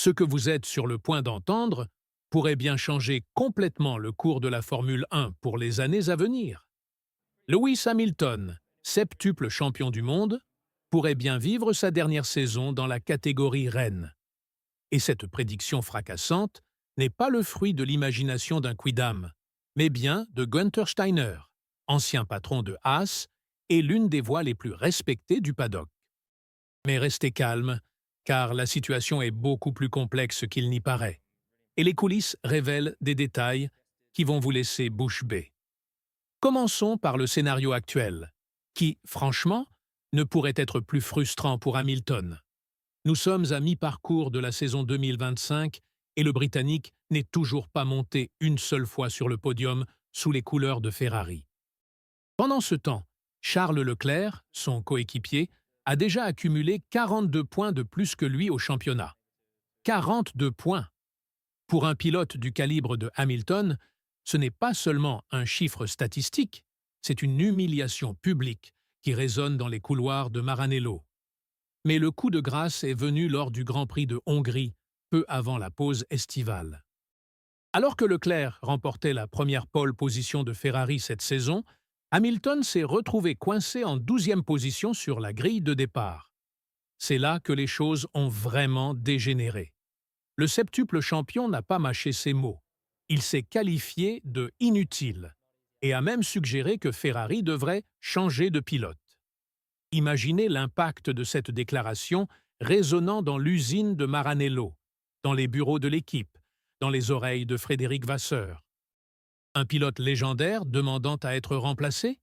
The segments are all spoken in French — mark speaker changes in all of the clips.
Speaker 1: Ce que vous êtes sur le point d'entendre pourrait bien changer complètement le cours de la Formule 1 pour les années à venir. Lewis Hamilton, septuple champion du monde, pourrait bien vivre sa dernière saison dans la catégorie reine. Et cette prédiction fracassante n'est pas le fruit de l'imagination d'un quidam, mais bien de Günther Steiner, ancien patron de Haas et l'une des voix les plus respectées du paddock. Mais restez calme, car la situation est beaucoup plus complexe qu'il n'y paraît, et les coulisses révèlent des détails qui vont vous laisser bouche bée. Commençons par le scénario actuel, qui, franchement, ne pourrait être plus frustrant pour Hamilton. Nous sommes à mi-parcours de la saison 2025 et le Britannique n'est toujours pas monté une seule fois sur le podium sous les couleurs de Ferrari. Pendant ce temps, Charles Leclerc, son coéquipier, a déjà accumulé 42 points de plus que lui au championnat. 42 points! Pour un pilote du calibre de Hamilton, ce n'est pas seulement un chiffre statistique, c'est une humiliation publique qui résonne dans les couloirs de Maranello. Mais le coup de grâce est venu lors du Grand Prix de Hongrie, peu avant la pause estivale. Alors que Leclerc remportait la première pole position de Ferrari cette saison, Hamilton s'est retrouvé coincé en 12e position sur la grille de départ. C'est là que les choses ont vraiment dégénéré. Le septuple champion n'a pas mâché ses mots. Il s'est qualifié de « inutile » et a même suggéré que Ferrari devrait changer de pilote. Imaginez l'impact de cette déclaration résonnant dans l'usine de Maranello, dans les bureaux de l'équipe, dans les oreilles de Frédéric Vasseur. Un pilote légendaire demandant à être remplacé?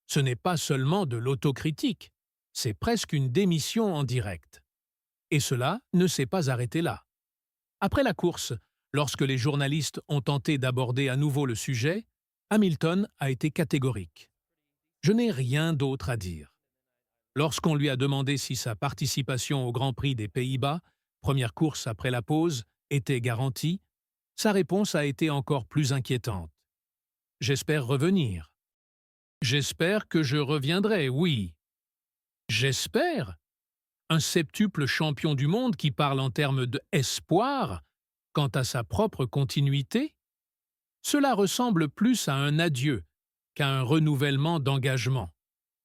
Speaker 1: Ce n'est pas seulement de l'autocritique, c'est presque une démission en direct. Et cela ne s'est pas arrêté là. Après la course, lorsque les journalistes ont tenté d'aborder à nouveau le sujet, Hamilton a été catégorique. Je n'ai rien d'autre à dire. Lorsqu'on lui a demandé si sa participation au Grand Prix des Pays-Bas, première course après la pause, était garantie, sa réponse a été encore plus inquiétante. « J'espère revenir. J'espère que je reviendrai, oui. J'espère ?» Un septuple champion du monde qui parle en termes d'espoir quant à sa propre continuité? Cela ressemble plus à un adieu qu'à un renouvellement d'engagement.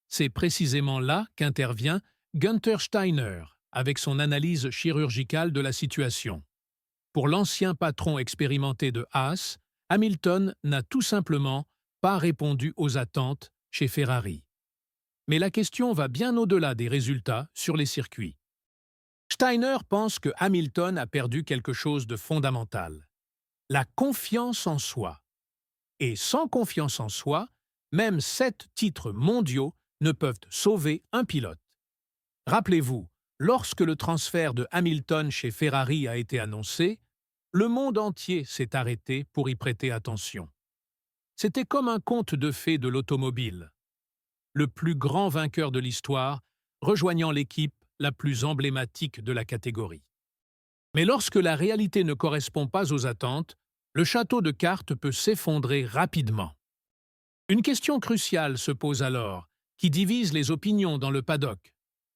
Speaker 1: C'est précisément là qu'intervient Günther Steiner avec son analyse chirurgicale de la situation. Pour l'ancien patron expérimenté de Haas, Hamilton n'a tout simplement pas répondu aux attentes chez Ferrari. Mais la question va bien au-delà des résultats sur les circuits. Steiner pense que Hamilton a perdu quelque chose de fondamental: la confiance en soi. Et sans confiance en soi, même 7 titres mondiaux ne peuvent sauver un pilote. Rappelez-vous, lorsque le transfert de Hamilton chez Ferrari a été annoncé, le monde entier s'est arrêté pour y prêter attention. C'était comme un conte de fées de l'automobile. Le plus grand vainqueur de l'histoire, rejoignant l'équipe la plus emblématique de la catégorie. Mais lorsque la réalité ne correspond pas aux attentes, le château de cartes peut s'effondrer rapidement. Une question cruciale se pose alors, qui divise les opinions dans le paddock.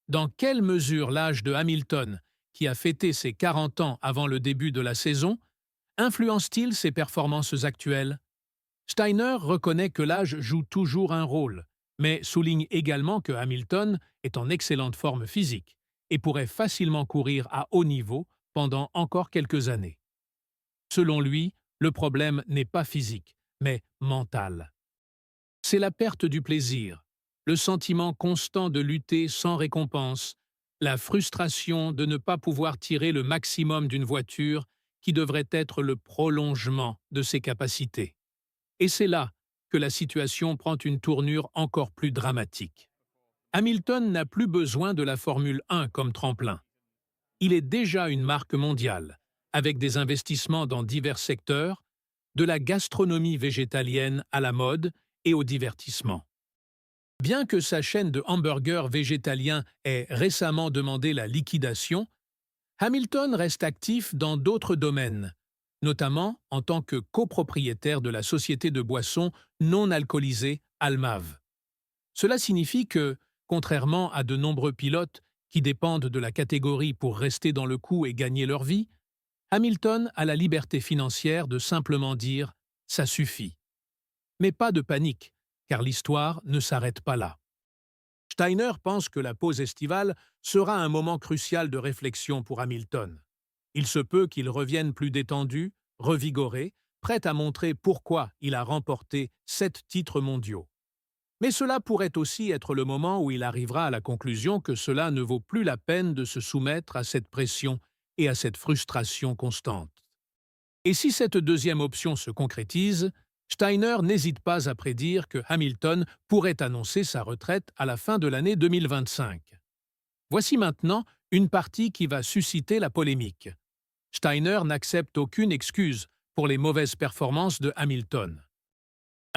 Speaker 1: Dans quelle mesure l'âge de Hamilton, qui a fêté ses 40 ans avant le début de la saison, influence-t-il ses performances actuelles? Steiner reconnaît que l'âge joue toujours un rôle, mais souligne également que Hamilton est en excellente forme physique et pourrait facilement courir à haut niveau pendant encore quelques années. Selon lui, le problème n'est pas physique, mais mental. C'est la perte du plaisir, le sentiment constant de lutter sans récompense, la frustration de ne pas pouvoir tirer le maximum d'une voiture qui devrait être le prolongement de ses capacités. Et c'est là que la situation prend une tournure encore plus dramatique. Hamilton n'a plus besoin de la Formule 1 comme tremplin. Il est déjà une marque mondiale, avec des investissements dans divers secteurs, de la gastronomie végétalienne à la mode et au divertissement. Bien que sa chaîne de hamburgers végétaliens ait récemment demandé la liquidation, Hamilton reste actif dans d'autres domaines, notamment en tant que copropriétaire de la société de boissons non alcoolisées Almav. Cela signifie que, contrairement à de nombreux pilotes qui dépendent de la catégorie pour rester dans le coup et gagner leur vie, Hamilton a la liberté financière de simplement dire « ça suffit ». Mais pas de panique, car l'histoire ne s'arrête pas là. Steiner pense que la pause estivale sera un moment crucial de réflexion pour Hamilton. Il se peut qu'il revienne plus détendu, revigoré, prêt à montrer pourquoi il a remporté 7 titres mondiaux. Mais cela pourrait aussi être le moment où il arrivera à la conclusion que cela ne vaut plus la peine de se soumettre à cette pression et à cette frustration constante. Et si cette deuxième option se concrétise, Steiner n'hésite pas à prédire que Hamilton pourrait annoncer sa retraite à la fin de l'année 2025. Voici maintenant une partie qui va susciter la polémique. Steiner n'accepte aucune excuse pour les mauvaises performances de Hamilton.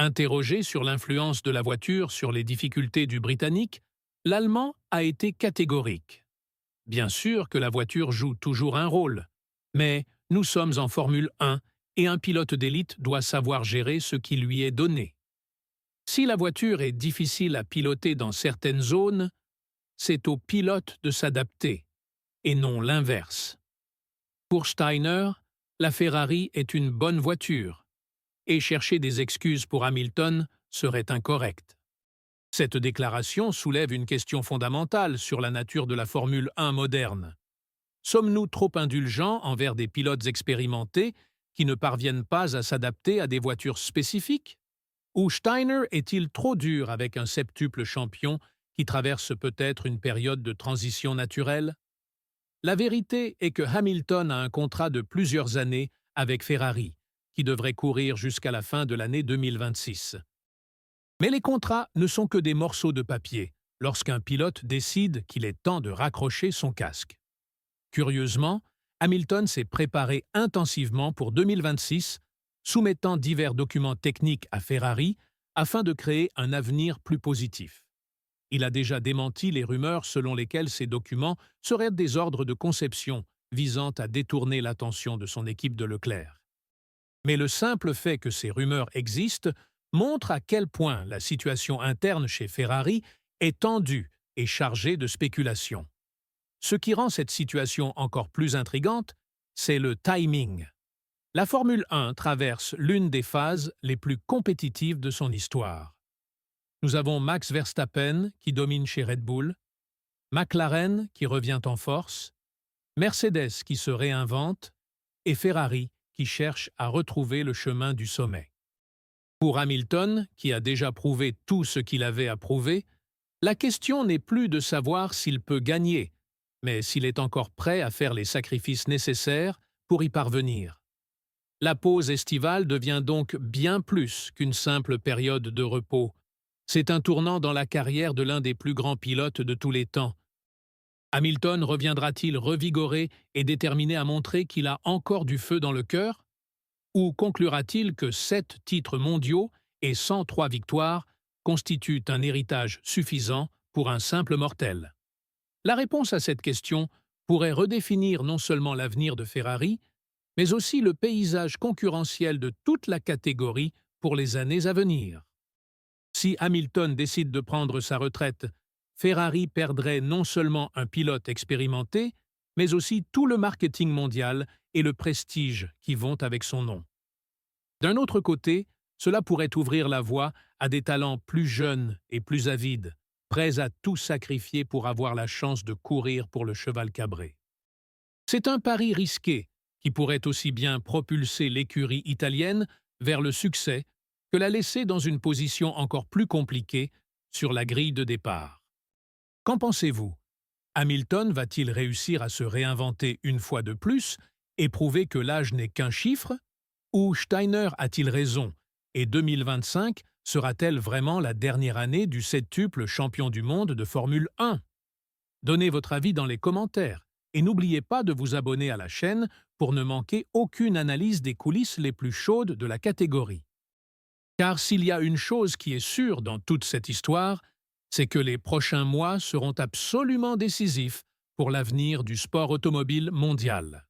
Speaker 1: Interrogé sur l'influence de la voiture sur les difficultés du Britannique, l'Allemand a été catégorique. Bien sûr que la voiture joue toujours un rôle, mais nous sommes en Formule 1 et un pilote d'élite doit savoir gérer ce qui lui est donné. Si la voiture est difficile à piloter dans certaines zones, c'est au pilote de s'adapter, et non l'inverse. Pour Steiner, la Ferrari est une bonne voiture, et chercher des excuses pour Hamilton serait incorrect. Cette déclaration soulève une question fondamentale sur la nature de la Formule 1 moderne. Sommes-nous trop indulgents envers des pilotes expérimentés qui ne parviennent pas à s'adapter à des voitures spécifiques? Ou Steiner est-il trop dur avec un septuple champion qui traverse peut-être une période de transition naturelle? La vérité est que Hamilton a un contrat de plusieurs années avec Ferrari, qui devrait courir jusqu'à la fin de l'année 2026. Mais les contrats ne sont que des morceaux de papier lorsqu'un pilote décide qu'il est temps de raccrocher son casque. Curieusement, Hamilton s'est préparé intensivement pour 2026, soumettant divers documents techniques à Ferrari afin de créer un avenir plus positif. Il a déjà démenti les rumeurs selon lesquelles ces documents seraient des ordres de conception visant à détourner l'attention de son équipe de Leclerc. Mais le simple fait que ces rumeurs existent montre à quel point la situation interne chez Ferrari est tendue et chargée de spéculations. Ce qui rend cette situation encore plus intrigante, c'est le timing. La Formule 1 traverse l'une des phases les plus compétitives de son histoire. Nous avons Max Verstappen qui domine chez Red Bull, McLaren qui revient en force, Mercedes qui se réinvente et Ferrari qui cherche à retrouver le chemin du sommet. Pour Hamilton, qui a déjà prouvé tout ce qu'il avait à prouver, la question n'est plus de savoir s'il peut gagner, mais s'il est encore prêt à faire les sacrifices nécessaires pour y parvenir. La pause estivale devient donc bien plus qu'une simple période de repos. C'est un tournant dans la carrière de l'un des plus grands pilotes de tous les temps. Hamilton reviendra-t-il revigoré et déterminé à montrer qu'il a encore du feu dans le cœur? Ou conclura-t-il que 7 titres mondiaux et 103 victoires constituent un héritage suffisant pour un simple mortel? La réponse à cette question pourrait redéfinir non seulement l'avenir de Ferrari, mais aussi le paysage concurrentiel de toute la catégorie pour les années à venir. Si Hamilton décide de prendre sa retraite, Ferrari perdrait non seulement un pilote expérimenté, mais aussi tout le marketing mondial et le prestige qui vont avec son nom. D'un autre côté, cela pourrait ouvrir la voie à des talents plus jeunes et plus avides, prêts à tout sacrifier pour avoir la chance de courir pour le cheval cabré. C'est un pari risqué qui pourrait aussi bien propulser l'écurie italienne vers le succès que la laisser dans une position encore plus compliquée sur la grille de départ. Qu'en pensez-vous? Hamilton va-t-il réussir à se réinventer une fois de plus et prouver que l'âge n'est qu'un chiffre? Ou Steiner a-t-il raison et 2025 sera-t-elle vraiment la dernière année du septuple champion du monde de Formule 1? Donnez votre avis dans les commentaires et n'oubliez pas de vous abonner à la chaîne pour ne manquer aucune analyse des coulisses les plus chaudes de la catégorie. Car s'il y a une chose qui est sûre dans toute cette histoire, c'est que les prochains mois seront absolument décisifs pour l'avenir du sport automobile mondial.